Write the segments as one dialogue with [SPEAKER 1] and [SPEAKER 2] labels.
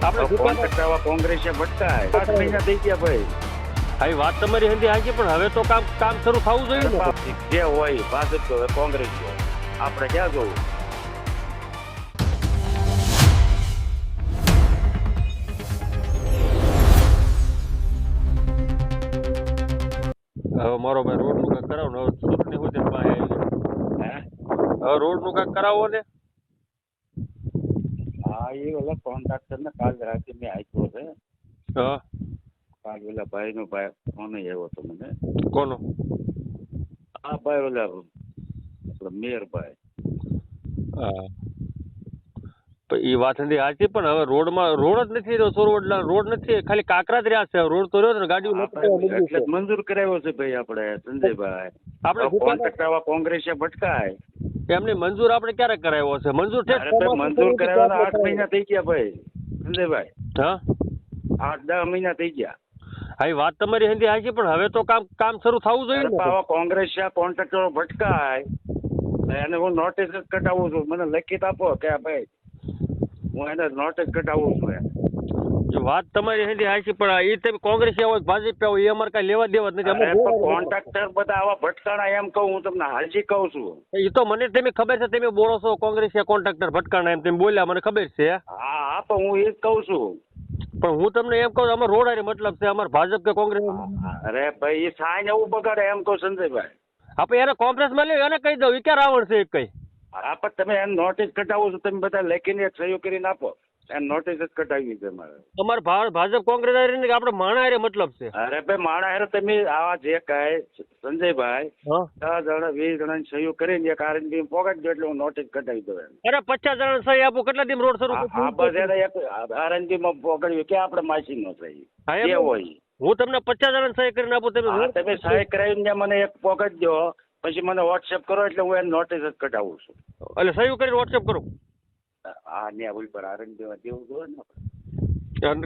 [SPEAKER 1] આપણે
[SPEAKER 2] કોન્ટ્રાક્ટ આવા કોંગ્રેસે ભટકાય 8 મહિના થઈ ગયા ભાઈ.
[SPEAKER 1] હા, વાત તમારી હંધી હાચી, પણ હવે તો કામ શરૂ થવું જોઈએ ને.
[SPEAKER 2] જે હોય ભાજપ તો કોંગ્રેસ હોય, આપણે ક્યાં જવું?
[SPEAKER 1] હવે મારો ભાઈ રોડ નું કાંઈક કરાવો ને, હવે ચૂંટણી હોય ત્યારે પાસે આવી.
[SPEAKER 2] હે?
[SPEAKER 1] હવે રોડ નું કાંઈક કરાવો ને.
[SPEAKER 2] હા, એ ઓલા કોન્ટ્રાક્ટર ને કાલ રાતે મેં આપ્યો છે.
[SPEAKER 1] હા,
[SPEAKER 2] કાલ ઓલા ભાઈ નો ભાઈ ફોન આવ્યો હતો મને.
[SPEAKER 1] કોનો?
[SPEAKER 2] હા ભાઈ, ઓલા આપડે મેયરભાઈ.
[SPEAKER 1] હા, એ વાત હંધી હાચી, પણ હવે રોડમાં રોડ જ નથી રહ્યો. રોડ નથી, ખાલી કાંકરા જ રહ્યા છે. રોડ તો રહ્યો ને, ગાડીઓ
[SPEAKER 2] એટલે મંજૂર કરાવ્યો છે ભાઈ આપણે સંજયભાઈ.
[SPEAKER 1] આપણે
[SPEAKER 2] કોન્ટ્રાક્ટ આવા કોંગ્રેસે ભટકાય.
[SPEAKER 1] એમની મંજૂર આપણે ક્યારે કરાવ્યો છે? મંજૂર છે
[SPEAKER 2] મંજૂર કરાવવાના 8 મહિના થઈ ગયા ભાઈ સંજયભાઈ.
[SPEAKER 1] હા,
[SPEAKER 2] 8-10 મહિના થઈ ગયા.
[SPEAKER 1] હા, એ વાત તમારી હંધી હાચી, પણ હવે તો કામ શરૂ થવું જોઈએ ને.
[SPEAKER 2] આવા કોંગ્રેસ કોન્ટ્રાક્ટરો ભટકાય એને હું નોટિસ જ કટાવું છું. મને લખિત આપો કે ભાઈ હું એને નોટિસ કટાવું છું.
[SPEAKER 1] જો વાત તમારી હંધી હાચી, પણ એ તમે કોંગ્રેસ હોય ભાજપ હોય એ અમારે કઈ લેવા દેવા જ નથી.
[SPEAKER 2] કોન્ટ્રાક્ટર બધા આવા ભટકાણા એમ કહું, હું તમને હાલજી કહું છું.
[SPEAKER 1] એ તો મને તમે ખબર છે, તમે બોલો છો કોંગ્રેસ કોન્ટ્રાક્ટર ભટકાણા એમ તમે બોલ્યા, મને ખબર છે.
[SPEAKER 2] હા, પણ હું એ જ કહું છું.
[SPEAKER 1] પણ હું તમને એમ કહું, અમારે રોડ હારે મતલબ છે, અમારે ભાજપ કે કોંગ્રેસ.
[SPEAKER 2] અરે ભાઈ, એ સાઈન એવું બગાડે એમ કહું સંજયભાઈ.
[SPEAKER 1] આપણે એને કોંગ્રેસમાં લ્યો, એને કહી દઉં એ ક્યાં રાવણ છે એક કઈ.
[SPEAKER 2] હા, પણ તમે એને નોટિસ કટાવો છો, તમે બધા લખીને એક સહયોગ કરીને આપો. એને નોટિસ જ કટાવી છે મારે.
[SPEAKER 1] અમારે ભાજપ કોંગ્રેસ આપણે માણા હારે મતલબ છે.
[SPEAKER 2] અરે ભાઈ, માણા હારે તમે આ જે કાંઈ સંજયભાઈ 10 જણા 20 જણા સહયોગ કરીને એક આરએનબી પોગાડી દો એટલે હું નોટિસ કટાવી દઉં.
[SPEAKER 1] અરે 50 જણા સહી આપો, કેટલા દિન રોડ શરૂ
[SPEAKER 2] હા, બસ એને એક આરએનબી માં પોગાડ્યું કે આપણે માસી નો સહી જે હોય.
[SPEAKER 1] હું તમને 50 જણા સહી કરીને આપું,
[SPEAKER 2] તમે સહી કરાવીને મને એક પોગાડી દો, પછી મને વોટ્સએપ કરો એટલે હું એને નોટિસ જ કટાવું છું.
[SPEAKER 1] એટલે સહી કરીને વોટ્સએપ કરો.
[SPEAKER 2] હા, ને ઓલી પર આરએનબી માં દેવું જોઈએ ને.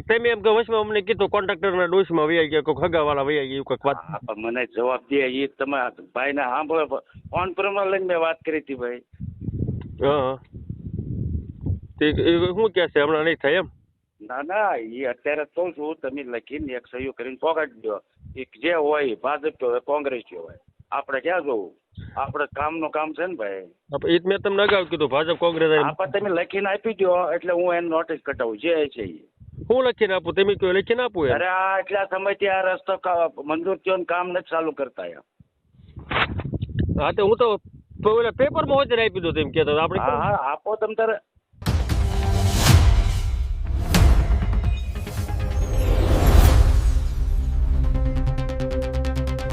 [SPEAKER 1] તમે એમ કે વચમાં અમને કીધું કોન્ટ્રાક્ટર ના ડોશમાં વૈયા ગયા, કોઈ ખગાવાળા વૈયા ગયા, એવું કંઈક વાત.
[SPEAKER 2] મને જવાબ દે એ તમે ભાઈ ને સાંભળો. ફોન પર લઈને મેં વાત કરી હતી ભાઈ.
[SPEAKER 1] હા, શું કે છે હમણાં નહીં થાય એમ?
[SPEAKER 2] ના, એ અત્યારે કહું છું, તમે લખીને એક સહયોગ કરીને પોગાડી દો. એક જે હોય ભાજપ હોય કોંગ્રેસ હોય, આપણે ક્યાં જવું? આપણે કામનું કામ છે ને ભાઈ.
[SPEAKER 1] એ મેં તમને અગાઉ કીધું ભાજપ કોંગ્રેસ.
[SPEAKER 2] તમે લખીને આપી દો એટલે હું એને નોટિસ કટાવું જે છે એ.
[SPEAKER 1] હું લખીને આપું, તમે કયો લખીને આપું.
[SPEAKER 2] અરે આ એટલા સમયથી આ રસ્તો મંજૂર થયો ને કામ નથી ચાલુ કરતા.
[SPEAKER 1] હા, તો હું તો પેપરમાં હોતે આપી દો તેમ કહેતા આપણે.
[SPEAKER 2] હા, આપો તમ તારે.